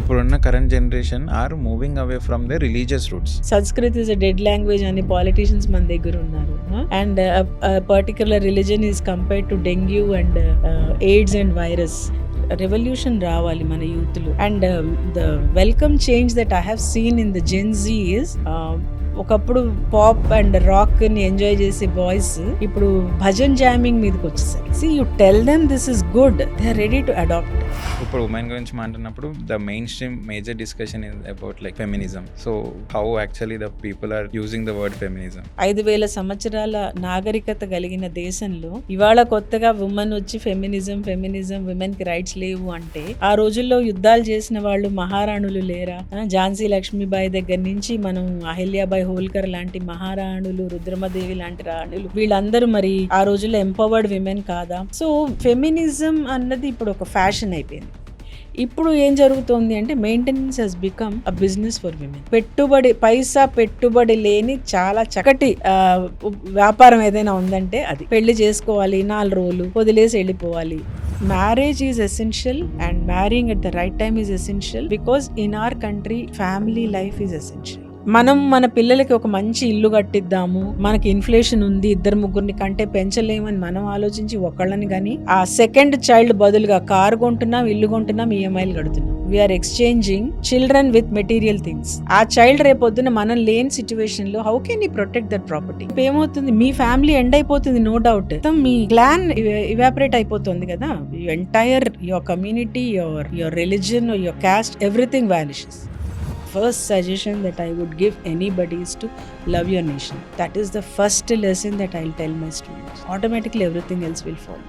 ఇప్పుడున్న current generation are moving away from the religious roots. Sanskrit is a dead language అని politicians మన దగ్గర ఉన్నారు. And particular religion is compared to dengue and AIDS and virus. Revolution రావాలి మన youth లో. And the welcome change that I have seen in the Gen Z is, ఒకప్పుడు pop and rock ని enjoy చేసే boys ఇప్పుడు bhajan jamming మీదకి వచ్చేసారు. So you tell them this is good, they are ready to adapt. ఇప్పుడు women గురించి మాట్లాడినప్పుడు the mainstream major discussion is about like feminism. So how actually the people are using the word feminism. 5,000 సంవత్సరాల నాగరికత కలిగిన దేశంలో ఇవాళ కొత్తగా women వచ్చి ఫెమినిజం విమెన్ కి రైట్స్ లేవు అంటే, ఆ రోజుల్లో యుద్ధాలు చేసిన వాళ్ళు మహారాణులు లేరా? ఝాన్సీ లక్ష్మీబాయి దగ్గర నుంచి మనం అహిల్యాబాయి హోల్కర్ లాంటి మహారాణులు, రుద్రమదేవి లాంటి రాణులు, వీళ్ళందరూ మరి ఆ రోజుల్లో ఎంపవర్డ్ విమెన్ కాదా? సో ఫెమినిజం అన్నది ఇప్పుడు ఒక ఫ్యాషన్ అయిపోయింది. ఇప్పుడు ఏం జరుగుతోంది అంటే, maintenance has become a business for women. పైసా పెట్టుబడి లేని చాలా చక్కటి వ్యాపారం ఏదైనా ఉందంటే అది పెళ్లి చేసుకోవాలి, 4 రోజులు వదిలేసి వెళ్ళిపోవాలి. Marriage is essential and మ్యారింగ్ at the right time is essential, because in our country family life is essential. మనం మన పిల్లలకి ఒక మంచి ఇల్లు కట్టిద్దాము, మనకి ఇన్ఫ్లేషన్ ఉంది, 2-3 కంటే పెంచలేమని మనం ఆలోచించి ఒకళ్ళని కానీ, ఆ సెకండ్ చైల్డ్ బదులుగా కారు కొంటున్నాం, ఇల్లు కొంటున్నాం, ఈఎంఐలు కడుతున్నాం. We are exchanging children with material things. ఆ చైల్డ్ రేపొద్దున మనం లేని సిచ్యువేషన్ లో how can you protect that property? ఏమవుతుంది, మీ ఫ్యామిలీ ఎండ్ అయిపోతుంది, నో డౌట్. మీ క్లాన్ ఇవాపరేట్ అయిపోతుంది కదా. Entire your community, your religion, your caste, everything vanishes. First suggestion that I would give anybody is to love your nation. That is the first lesson that I'll tell my students. Automatically everything else will follow.